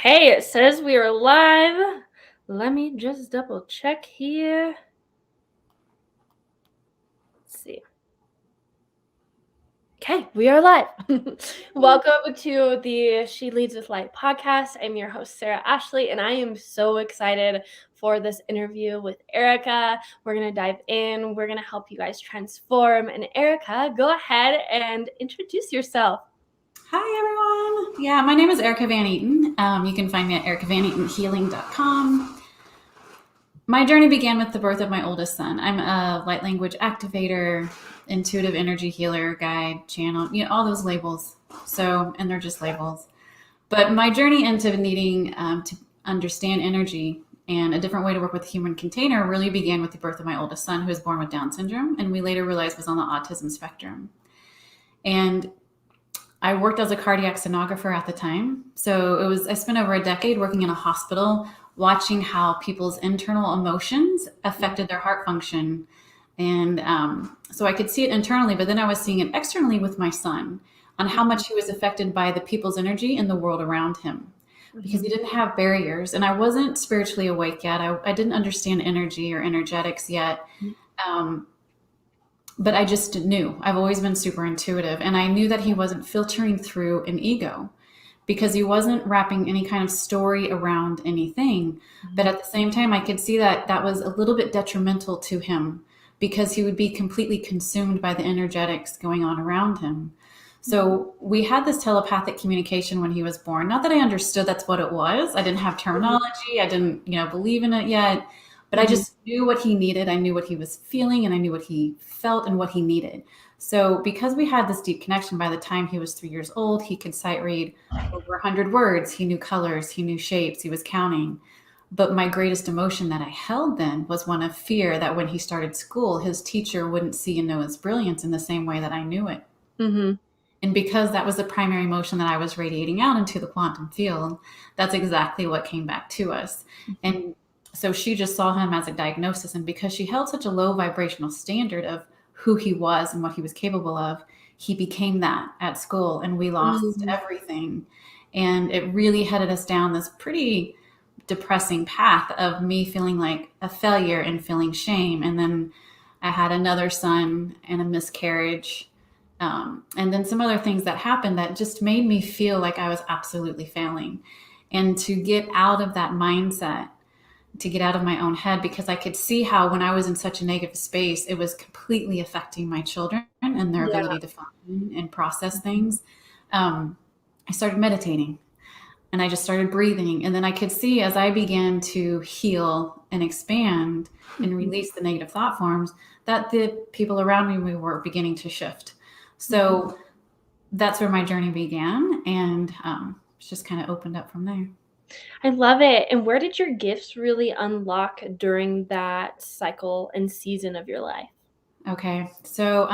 Okay, it says we are live. Let me just double check here. Let's see. Okay, we are live. Welcome to the She Leads with Light podcast. I'm your host, Sarah Ashley, and I am so excited for this interview with Erica. We're going to dive in. We're going to help you guys transform. And Erica, go ahead and introduce yourself. Hi, everyone. Yeah, my name is Erica Van Eaton. You can find me at ericavaneatonhealing.com. My journey began with the birth of my oldest son. I'm a light language activator, intuitive energy healer, guide, channel, all those labels. And they're just labels. But my journey into needing to understand energy and a different way to work with the human container really began with the birth of my oldest son, who was born with Down syndrome, and we later realized was on the autism spectrum. And I worked as a cardiac sonographer at the time. So I spent over a decade working in a hospital, watching how people's internal emotions affected their heart function. And so I could see it internally, but then I was seeing it externally with my son on how much he was affected by the people's energy in the world around him, because he didn't have barriers. And I wasn't spiritually awake yet. I didn't understand energy or energetics yet. But I just knew. I've always been super intuitive. And I knew that he wasn't filtering through an ego because he wasn't wrapping any kind of story around anything. But at the same time, I could see that that was a little bit detrimental to him because he would be completely consumed by the energetics going on around him. So we had this telepathic communication when he was born. Not that I understood that's what it was. I didn't have terminology. I didn't, believe in it yet. But I just knew what he needed. I knew what he was feeling, and I knew what he felt and what he needed. So because we had this deep connection, by the time he was 3 years old, he could sight read over 100 words. He knew colors. He knew shapes. He was counting. But my greatest emotion that I held then was one of fear that when he started school, his teacher wouldn't see and know his brilliance in the same way that I knew it. Mm-hmm. And because that was the primary emotion that I was radiating out into the quantum field, that's exactly what came back to us. And so she just saw him as a diagnosis. And because she held such a low vibrational standard of who he was and what he was capable of, he became that at school, and we lost everything. And it really headed us down this pretty depressing path of me feeling like a failure and feeling shame. And then I had another son and a miscarriage. And then some other things that happened that just made me feel like I was absolutely failing. And to get out of that mindset, to get out of my own head, because I could see how when I was in such a negative space, it was completely affecting my children and their ability to function and process things. I started meditating, and I just started breathing. And then I could see as I began to heal and expand and release the negative thought forms that the people around me were beginning to shift. So that's where my journey began, and it's just kind of opened up from there. I love it. And where did your gifts really unlock during that cycle and season of your life? Okay. So,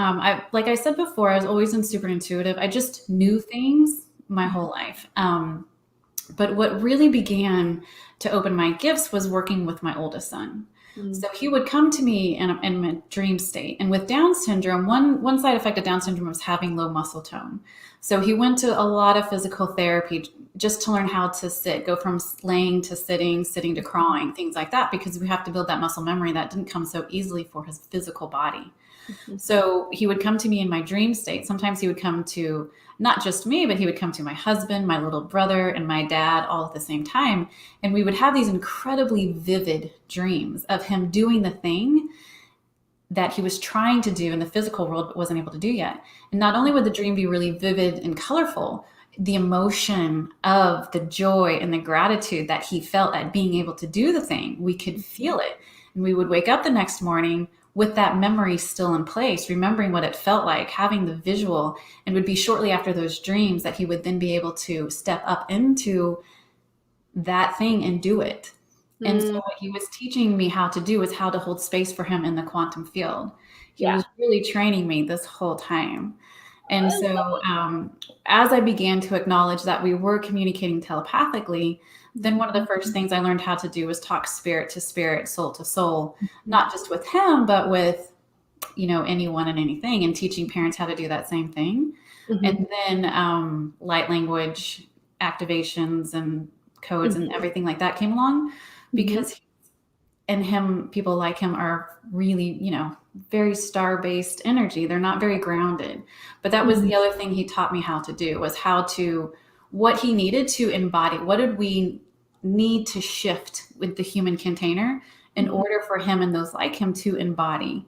like I said before, I was always super intuitive. I just knew things my whole life. But what really began to open my gifts was working with my oldest son. So he would come to me in a dream state. And with Down syndrome, one side effect of Down syndrome was having low muscle tone. So he went to a lot of physical therapy just to learn how to sit, go from laying to sitting, sitting to crawling, things like that, because we have to build that muscle memory that didn't come so easily for his physical body. So he would come to me in my dream state. Sometimes he would come to not just me, but he would come to my husband, my little brother, and my dad all at the same time. And we would have these incredibly vivid dreams of him doing the thing that he was trying to do in the physical world, but wasn't able to do yet. And not only would the dream be really vivid and colorful, the emotion of the joy and the gratitude that he felt at being able to do the thing, we could feel it. And we would wake up the next morning with that memory still in place, remembering what it felt like, having the visual, and would be shortly after those dreams that he would then be able to step up into that thing and do it. And so what he was teaching me how to do is how to hold space for him in the quantum field. He was really training me this whole time. And so as I began to acknowledge that we were communicating telepathically, then one of the first things I learned how to do was talk spirit to spirit, soul to soul, not just with him, but with, anyone and anything, and teaching parents how to do that same thing. And then light language activations and codes and everything like that came along, because people like him are really, very star-based energy. They're not very grounded. But that was the other thing he taught me how to do, was what he needed to embody. What did we need to shift with the human container in order for him and those like him to embody?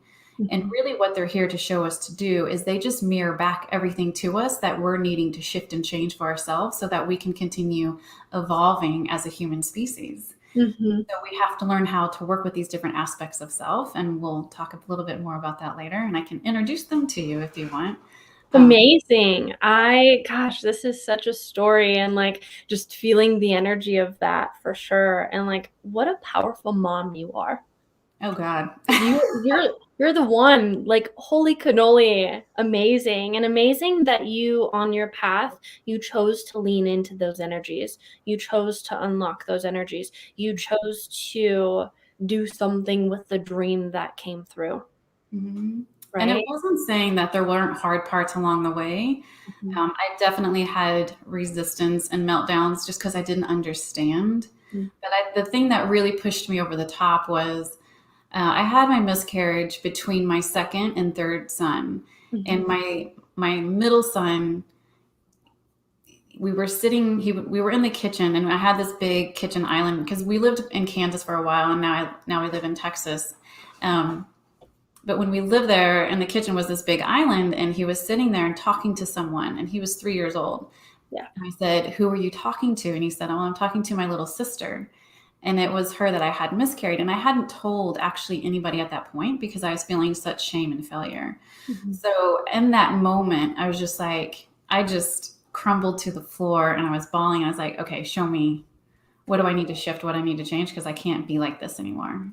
And really what they're here to show us to do is they just mirror back everything to us that we're needing to shift and change for ourselves so that we can continue evolving as a human species. So we have to learn how to work with these different aspects of self, and we'll talk a little bit more about that later, and I can introduce them to you if you want. Amazing. Gosh, this is such a story, and like just feeling the energy of that for sure. And like what a powerful mom you are. Oh God. You're the one, like holy cannoli, amazing. And amazing that you on your path, you chose to lean into those energies. You chose to unlock those energies. You chose to do something with the dream that came through. Right? And it wasn't saying that there weren't hard parts along the way. I definitely had resistance and meltdowns just because I didn't understand. But the thing that really pushed me over the top was I had my miscarriage between my second and third son. And my middle son, we were in the kitchen, and I had this big kitchen island because we lived in Kansas for a while, and now we live in Texas. But when we lived there, in the kitchen was this big island, and he was sitting there and talking to someone, and he was 3 years old. Yeah. And I said, "Who are you talking to?" And he said, "Oh, I'm talking to my little sister." And it was her that I had miscarried. And I hadn't told actually anybody at that point because I was feeling such shame and failure. So in that moment, I was just like, I just crumbled to the floor and I was bawling. I was like, okay, show me, what do I need to shift? What I need to change? Because I can't be like this anymore.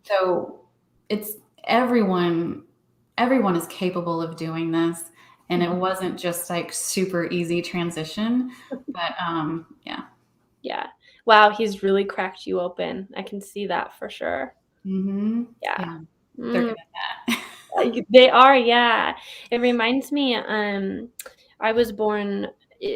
So it's everyone is capable of doing this. And it wasn't just like super easy transition, but yeah. Yeah. Wow, he's really cracked you open. I can see that for sure. Yeah. They're good at that. They are, yeah. It reminds me, I was born,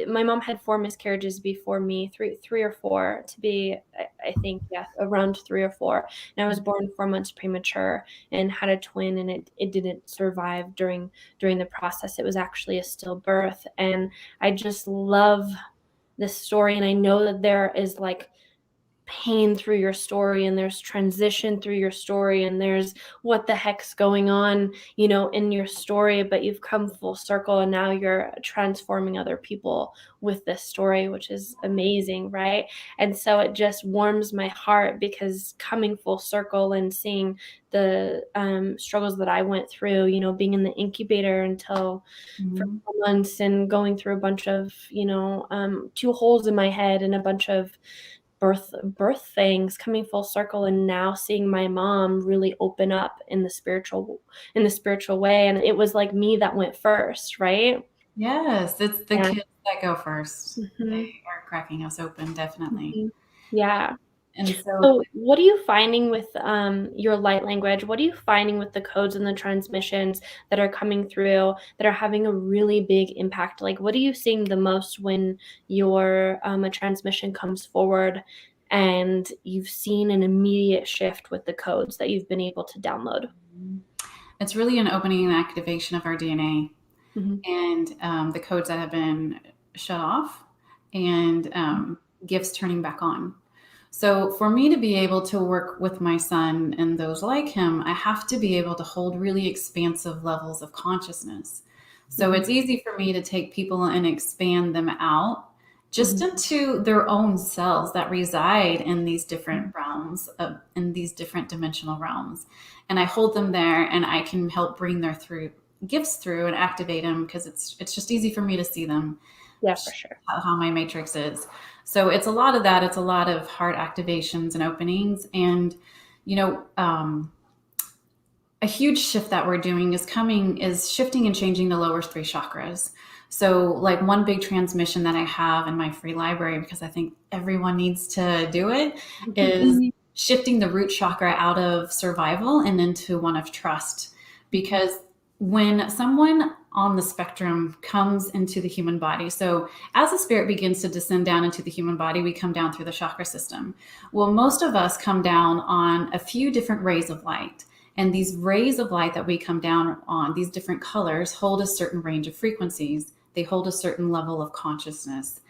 my mom had 4 miscarriages before me, three or four to be, I think, yeah, around 3 or 4. And I was born 4 months premature and had a twin, and it didn't survive during the process. It was actually a stillbirth. And I just love this story, and I know that there is like pain through your story, and there's transition through your story, and there's what the heck's going on, in your story, but you've come full circle, and now you're transforming other people with this story, which is amazing, right? And so it just warms my heart, because coming full circle and seeing the struggles that I went through, being in the incubator until for 4 months, and going through a bunch of, 2 holes in my head and a bunch of birth things, coming full circle, and now seeing my mom really open up in the spiritual way. And it was like me that went first, right? Yes, it's the kids that go first. They are cracking us open, definitely. Yeah. And So what are you finding with your light language? What are you finding with the codes and the transmissions that are coming through that are having a really big impact? Like, what are you seeing the most when your a transmission comes forward and you've seen an immediate shift with the codes that you've been able to download? It's really an opening and activation of our DNA and the codes that have been shut off, and gifts turning back on. So for me to be able to work with my son and those like him, I have to be able to hold really expansive levels of consciousness. So it's easy for me to take people and expand them out just into their own selves that reside in these different realms, in these different dimensional realms. And I hold them there, and I can help bring their gifts through and activate them, because it's just easy for me to see them. Yeah, for sure. How my matrix is. So it's a lot of that. It's a lot of heart activations and openings. And, a huge shift that we're doing is shifting and changing the lower 3 chakras. So like one big transmission that I have in my free library, because I think everyone needs to do it, is shifting the root chakra out of survival and into one of trust. Because when someone on the spectrum comes into the human body. So as the spirit begins to descend down into the human body, we come down through the chakra system. Well, most of us come down on a few different rays of light. And these rays of light that we come down on, these different colors, hold a certain range of frequencies. They hold a certain level of consciousness,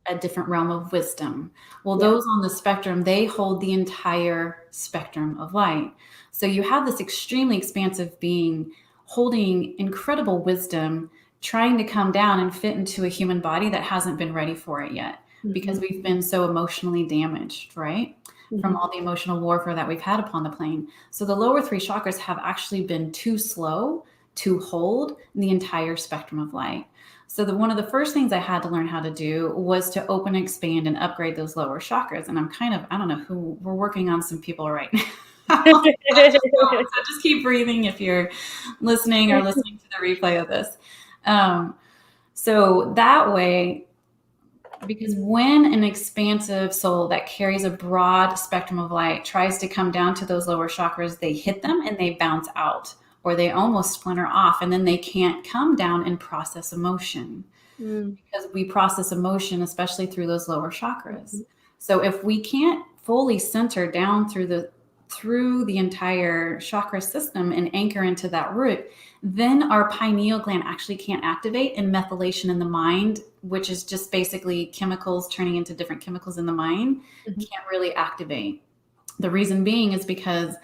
a different realm of wisdom. Well, Yeah. those on the spectrum, they hold the entire spectrum of light. So you have this extremely expansive being holding incredible wisdom, trying to come down and fit into a human body that hasn't been ready for it yet because we've been so emotionally damaged, right? From all the emotional warfare that we've had upon the plane. So the lower three chakras have actually been too slow to hold the entire spectrum of light. So one of the first things I had to learn how to do was to open, expand, and upgrade those lower chakras. And I don't know who, we're working on some people right now. So just keep breathing if you're listening or listening to the replay of this. So that way, because when an expansive soul that carries a broad spectrum of light tries to come down to those lower chakras, they hit them and they bounce out, or they almost splinter off, and then they can't come down and process emotion because we process emotion, especially through those lower chakras. So if we can't fully center down through the entire chakra system and anchor into that root, then our pineal gland actually can't activate, and methylation in the mind, which is just basically chemicals turning into different chemicals in the mind, can't really activate. The reason being is because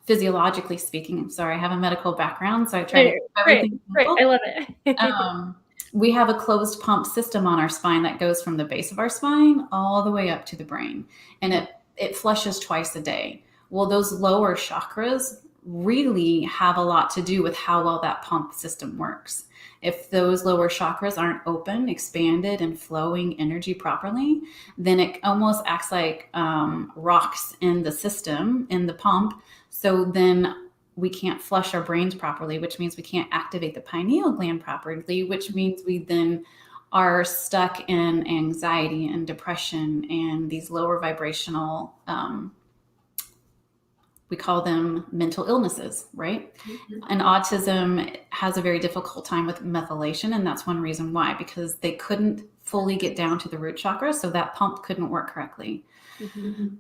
physiologically speaking, I'm sorry, I have a medical background, so I try to keep everything simple. I love it. We have a closed pump system on our spine that goes from the base of our spine all the way up to the brain, and it flushes twice a day. Well, those lower chakras really have a lot to do with how well that pump system works. If those lower chakras aren't open, expanded, and flowing energy properly, then it almost acts like rocks in the system, in the pump. So then we can't flush our brains properly, which means we can't activate the pineal gland properly, which means we then are stuck in anxiety and depression and these lower vibrational, we call them mental illnesses, right? And autism has a very difficult time with methylation, and that's one reason why, because they couldn't fully get down to the root chakra, so that pump couldn't work correctly.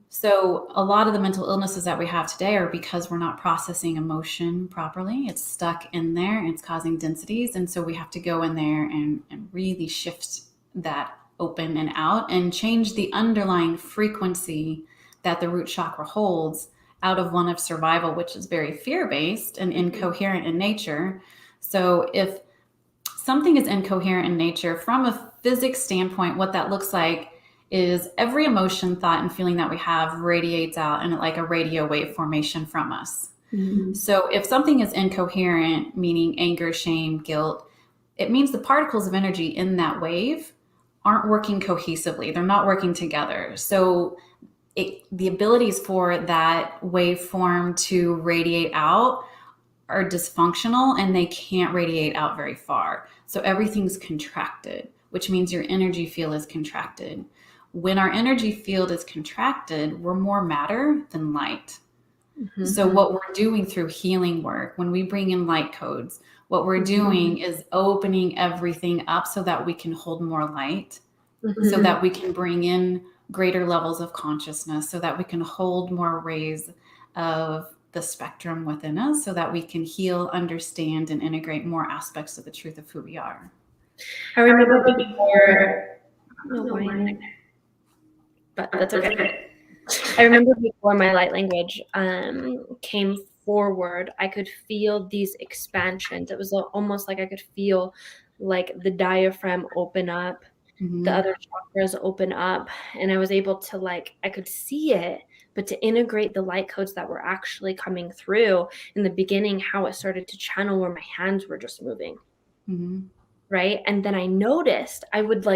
So a lot of the mental illnesses that we have today are because we're not processing emotion properly. It's stuck in there and it's causing densities. And so we have to go in there and really shift that open and out and change the underlying frequency that the root chakra holds out of one of survival, which is very fear-based and incoherent in nature. So if something is incoherent in nature, from a physics standpoint, what that looks like is every emotion, thought, and feeling that we have radiates out in like a radio wave formation from us. So if something is incoherent, meaning anger, shame, guilt, it means the particles of energy in that wave aren't working cohesively. They're not working together. So the abilities for that waveform to radiate out are dysfunctional, and they can't radiate out very far. So everything's contracted, which means your energy field is contracted. When our energy field is contracted, we're more matter than light. So what we're doing through healing work, when we bring in light codes, what we're doing is opening everything up so that we can hold more light, so that we can bring in greater levels of consciousness, so that we can hold more rays of the spectrum within us, so that we can heal, understand, and integrate more aspects of the truth of who we are. I remember before, but that's okay. I remember before my light language came forward, I could feel these expansions. It was almost like I could feel like the diaphragm open up, the other chakras open up, and I was able to I could see it, but to integrate the light codes that were actually coming through in the beginning, how it started to channel where my hands were just moving. Right. And then I noticed I would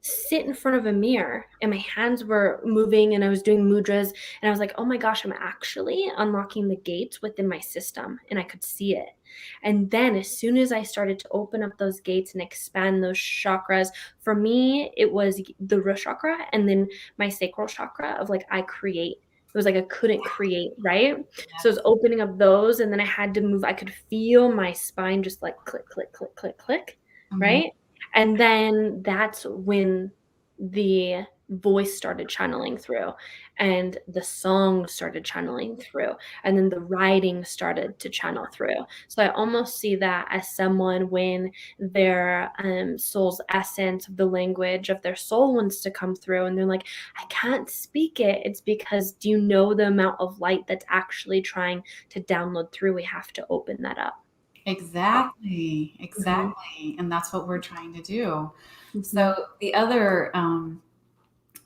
sit in front of a mirror and my hands were moving and I was doing mudras and I was like, oh my gosh, I'm actually unlocking the gates within my system, and I could see it. And then as soon as I started to open up those gates and expand those chakras, for me, it was the root chakra and then my sacral chakra of I create. was like I couldn't create, right? So I was Yes. opening up those, and then I had to move. I could feel my spine just like click, click, click, click, click, Mhm. right? And then that's when the voice started channeling through, and the song started channeling through, and then the writing started to channel through. So I almost see that as someone when their soul's essence of the language of their soul wants to come through, and they're like, I can't speak it. It's because, do you know the amount of light that's actually trying to download through? We have to open that up. Exactly, Mhm, exactly. And that's what we're trying to do. mhm, So the other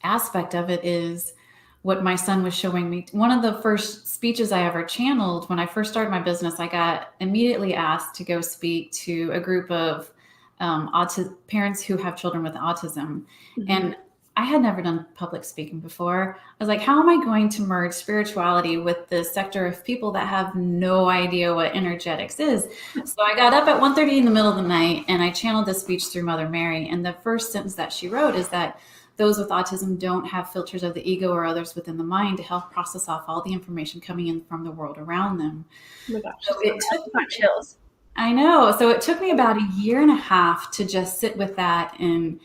aspect of it is what my son was showing me. One of the first speeches I ever channeled when I first started my business, I got immediately asked to go speak to a group of parents who have children with autism. mhm. And I had never done public speaking before. I was like, how am I going to merge spirituality with the sector of people that have no idea what energetics is? So I got up at 1:30 in the middle of the night and I channeled this speech through Mother Mary. And the first sentence that she wrote is that those with autism don't have filters of the ego or others within the mind to help process off all the information coming in from the world around them. Oh my gosh, So I it took got me, chills. I know. So it took me about a year and a half to just sit with that and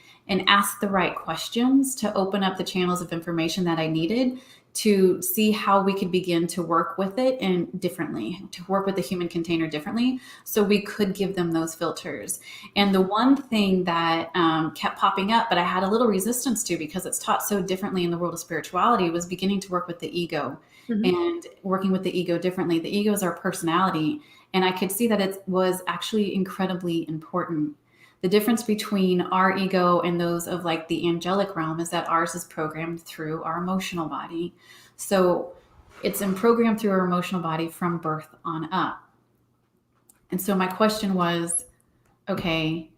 ask the right questions to open up the channels of information that I needed to see how we could begin to work with it and differently, to work with the human container differently, so we could give them those filters. And the one thing that kept popping up, but I had a little resistance to because it's taught so differently in the world of spirituality, was beginning to work with the ego Mhm, and working with the ego differently. The ego is our personality, and I could see that it was actually incredibly important. The difference between our ego and those of like the angelic realm is that ours is programmed through our emotional body. So it's programmed through our emotional body from birth on up. And so my question was, okay,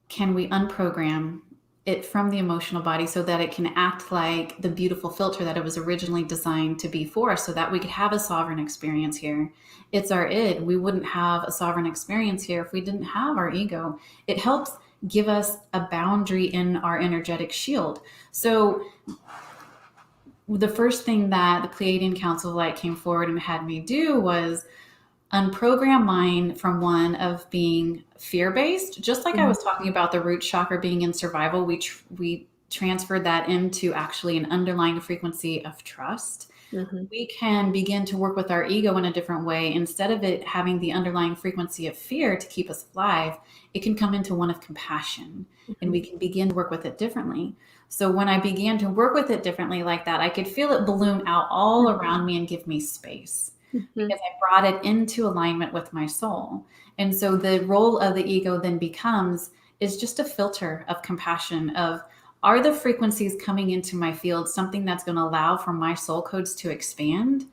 can we unprogram it from the emotional body so that it can act like the beautiful filter that it was originally designed to be for us, so that we could have a sovereign experience here? It's our id. We wouldn't have a sovereign experience here if we didn't have our ego. It helps give us a boundary in our energetic shield. So the first thing that the Pleiadian Council of Light came forward and had me do was unprogram mine from one of being fear based. Just like I mhm, was talking about the root chakra being in survival, we transferred that into actually an underlying frequency of trust. mhm, We can begin to work with our ego in a different way. Instead of it having the underlying frequency of fear to keep us alive, it can come into one of compassion, and mhm, we can begin to work with it differently. So when I began to work with it differently like that, I could feel it balloon out all around me and give me space, mhm, because I brought it into alignment with my soul. And so the role of the ego then becomes is just a filter of compassion, of, are the frequencies coming into my field something that's going to allow for my soul codes to expand,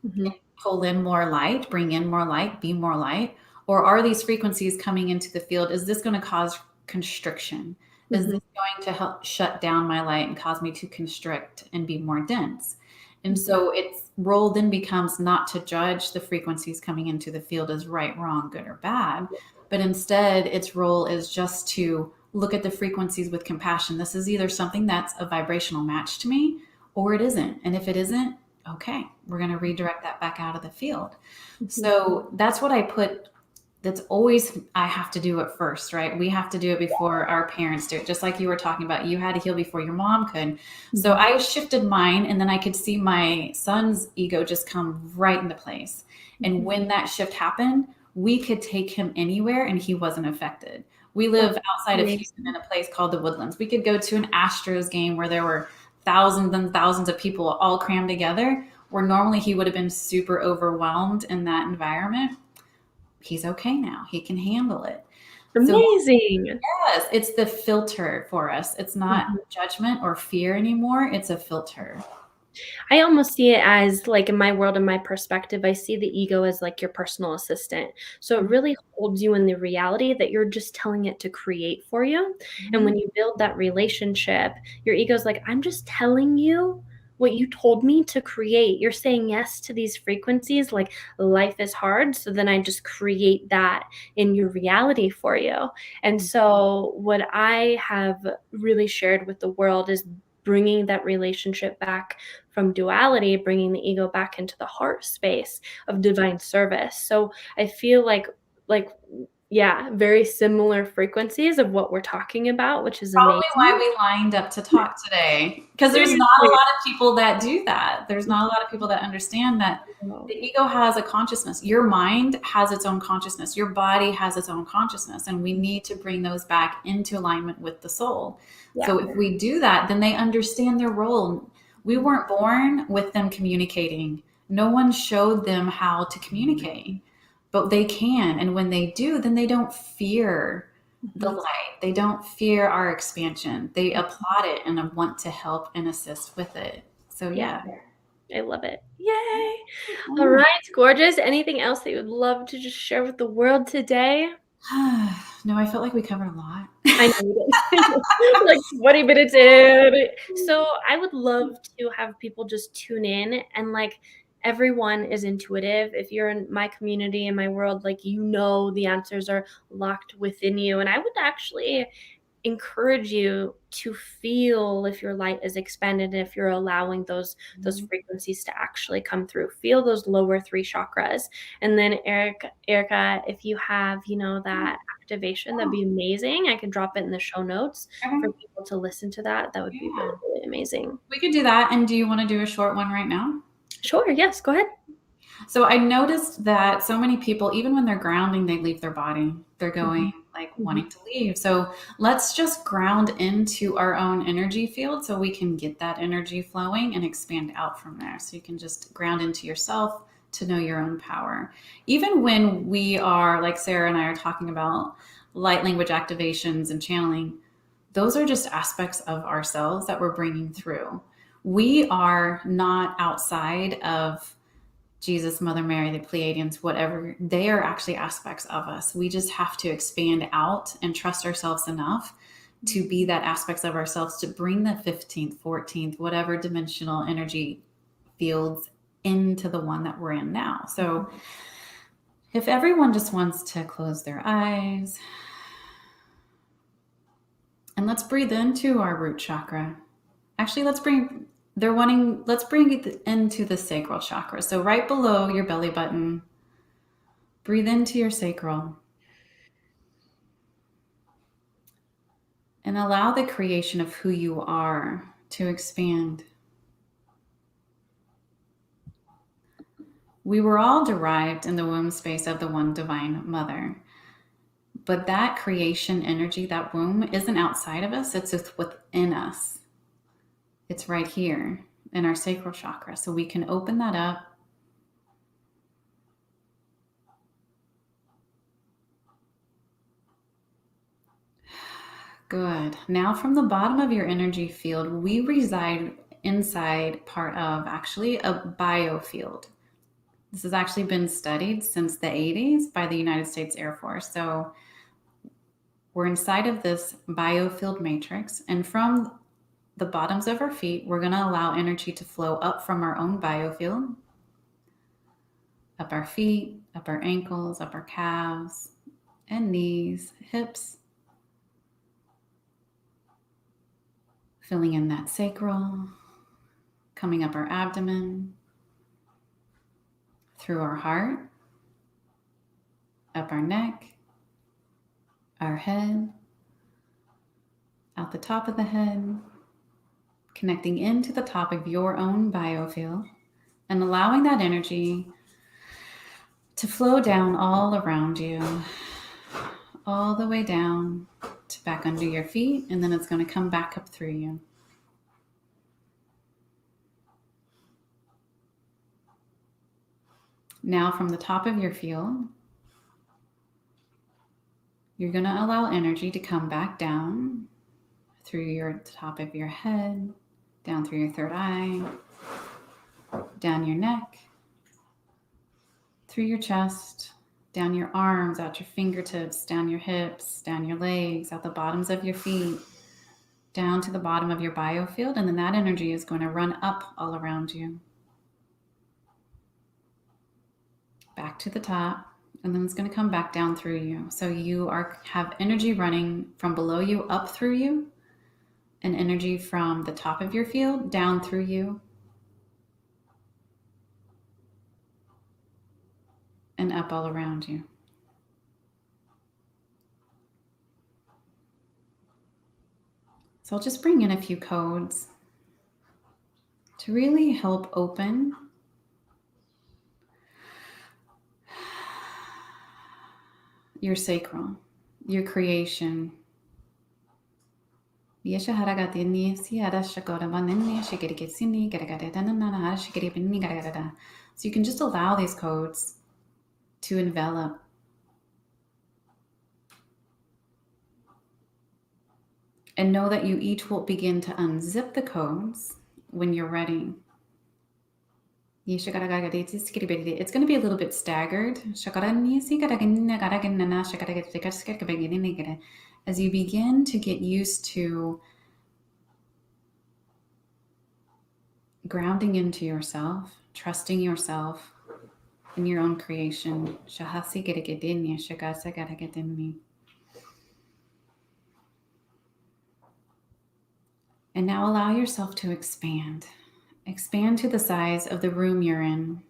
mhm, pull in more light, bring in more light, be more light? Or are these frequencies coming into the field, is this going to cause constriction? Is mhm, this going to help shut down my light and cause me to constrict and be more dense? And mhm. so its role then becomes not to judge the frequencies coming into the field as right, wrong, good, or bad, but instead its role is just to look at the frequencies with compassion. This is either something that's a vibrational match to me, or it isn't. And if it isn't, okay, we're going to redirect that back out of the field. Mhm. So that's what I put. That's always, I have to do it first, right? We have to do it before our parents do it. Just like you were talking about, you had to heal before your mom could. So Mhm. I shifted mine, and then I could see my son's ego just come right into place. And Mhm. when that shift happened, we could take him anywhere and he wasn't affected. We That's live outside of Houston in amazing. a place called the Woodlands. We could go to an Astros game where there were thousands and thousands of people all crammed together, where normally he would have been super overwhelmed in that environment. He's okay now. He can handle it. So Amazing. yes, it's the filter for us. It's not Mhm. judgment or fear anymore. It's a filter. I almost see it as, like, in my world, in my perspective, I see the ego as like your personal assistant. So it really holds you in the reality that you're just telling it to create for you. And Mhm. when you build that relationship, your ego's like, I'm just telling you what you told me to create. You're saying yes to these frequencies, like life is hard. So then I just create that in your reality for you. And so what I have really shared with the world is bringing that relationship back from duality, bringing the ego back into the heart space of divine service. So I feel like yeah, very similar frequencies of what we're talking about, which is Probably why amazing. we lined up to talk today. Because there's not a Seriously. lot of people that do that. There's not a lot of people that understand that the ego has a consciousness. Your mind has its own consciousness. Your body has its own consciousness. And we need to bring those back into alignment with the soul. Yeah. So if we do that, then they understand their role. We weren't born with them communicating. No one showed them how to communicate, but they can. And when they do, then they don't fear the Mhm. light. They don't fear our expansion. They applaud it and want to help and assist with it. So Yeah, yeah. I love it. Yay. All Yeah. right, gorgeous. Anything else that you would love to just share with the world today? No, I felt like we covered a lot. I know you did. Like 20 minutes in. So I would love to have people just tune in and like everyone is intuitive. If you're in my community, in my world, like you know the answers are locked within you. And I would actually encourage you to feel if your light is expanded and if you're allowing those frequencies to actually come through. Feel those lower three chakras. And then Erica, if you have, that activation, that'd be amazing. I can drop it in the show notes Okay. for people to listen to that. That would be really, Yeah. really amazing. We could do that. And do you want to do a short one right now? Sure, yes, go ahead. So I noticed that so many people, even when they're grounding, they leave their body. They're Mhm, going like mhm. wanting to leave. So let's just ground into our own energy field so we can get that energy flowing and expand out from there. So you can just ground into yourself to know your own power. Even when we are, like Sarah and I are talking about light language activations and channeling, those are just aspects of ourselves that we're bringing through. We are not outside of Jesus, Mother Mary, the Pleiadians, whatever, they are actually aspects of us. We just have to expand out and trust ourselves enough to be that aspects of ourselves to bring the 15th, 14th, whatever dimensional energy fields into the one that we're in now. So if everyone just wants to close their eyes and let's breathe into our root chakra. Actually, let's bring it into the sacral chakra. So right below your belly button, breathe into your sacral and allow the creation of who you are to expand. We were all derived in the womb space of the one divine mother. But that creation energy, that womb, isn't outside of us, it's within us. It's right here in our sacral chakra. So we can open that up. Good. Now, from the bottom of your energy field, we reside inside part of actually a biofield. This has actually been studied since the 80s by the United States Air Force. So we're inside of this biofield matrix, and from the bottoms of our feet, we're going to allow energy to flow up from our own biofield, up our feet, up our ankles, up our calves and knees, hips, filling in that sacral, coming up our abdomen, through our heart, up our neck, our head, out the top of the head, connecting into the top of your own biofield, and allowing that energy to flow down all around you, all the way down to back under your feet, and then it's going to come back up through you. Now, from the top of your field, you're going to allow energy to come back down through your top of your head, down through your third eye, down your neck, through your chest, down your arms, out your fingertips, down your hips, down your legs, out the bottoms of your feet, down to the bottom of your biofield, and then that energy is going to run up all around you, back to the top, and then it's going to come back down through you. So you have energy running from below you up through you, an energy from the top of your field down through you and up all around you. So I'll just bring in a few codes to really help open your sacral, your creation. So you can just allow these codes to envelop. And know that you each will begin to unzip the codes when you're ready. It's going to be a little bit staggered as you begin to get used to grounding into yourself, trusting yourself in your own creation. And now allow yourself to expand. Expand to the size of the room you're in.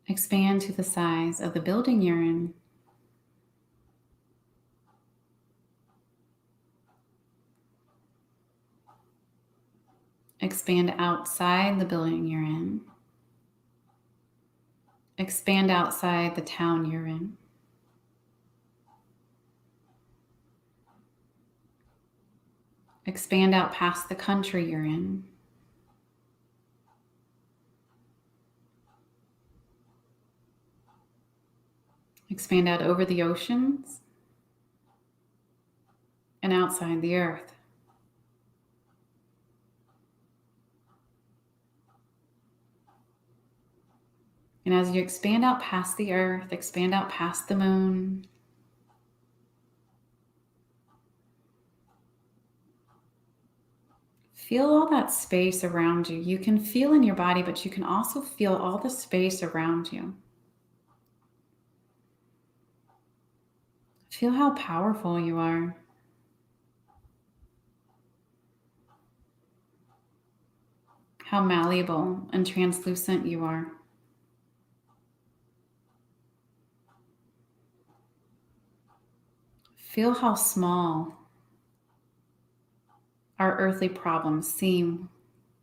Expand to the size of the building you're in. Expand outside the building you're in. Expand outside the town you're in. Expand out past the country you're in. Expand out over the oceans and outside the earth. And as you expand out past the earth, expand out past the moon, feel all that space around you. You can feel in your body, but you can also feel all the space around you. Feel how powerful you are. How malleable and translucent you are. Feel how small our earthly problems seem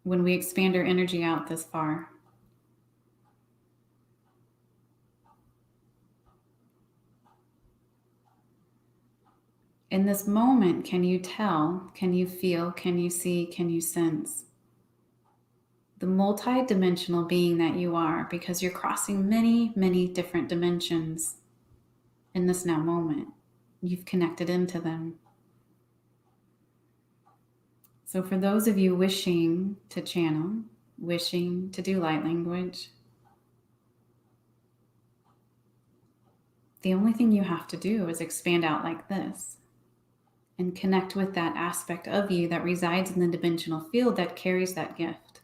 when we expand our energy out this far. In this moment, can you tell, can you feel, can you see, can you sense the multi-dimensional being that you are, because you're crossing many, many different dimensions in this now moment. You've connected into them. So for those of you wishing to channel, wishing to do light language, the only thing you have to do is expand out like this and connect with that aspect of you that resides in the dimensional field that carries that gift.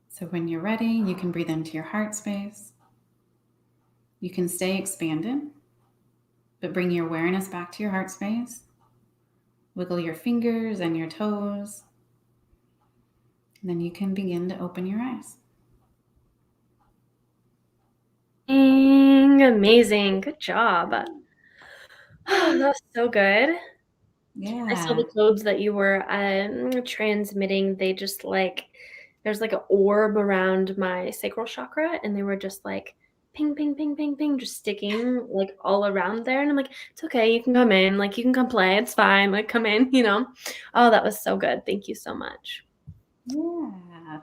So when you're ready, you can breathe into your heart space. You can stay expanded, but bring your awareness back to your heart space. Wiggle your fingers and your toes. And then you can begin to open your eyes. Amazing. Good job. That was so good. Yeah. I saw the codes that you were transmitting. They just there's like an orb around my sacral chakra, and they were just like ping, ping, ping, ping, ping, just sticking like all around there. And I'm like, it's okay. You can come in. Like, you can come play. It's fine. Like, come in, you know? Oh, that was so good. Thank you so much. Yeah.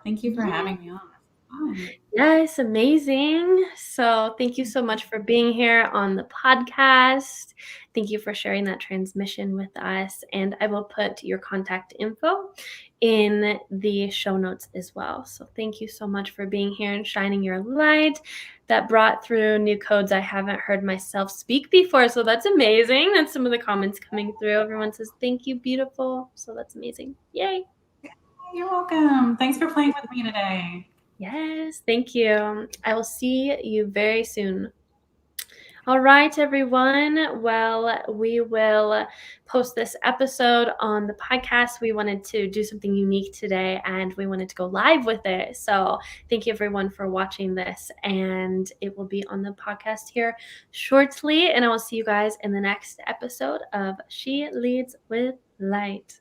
Thank you for having me on. fun. Yes, amazing. So, thank you so much for being here on the podcast. Thank you for sharing that transmission with us. And I will put your contact info in the show notes as well. So, thank you so much for being here and shining your light. That brought through new codes I haven't heard myself speak before. So, that's amazing. That's some of the comments coming through. Everyone says, "Thank you, beautiful." So, that's amazing. Yay. You're welcome. Thanks for playing with me today. Yes, thank you. I will see you very soon. All right, everyone. Well, we will post this episode on the podcast. We wanted to do something unique today and we wanted to go live with it. So, thank you, everyone, for watching this. And it will be on the podcast here shortly. And I will see you guys in the next episode of She Leads with Light.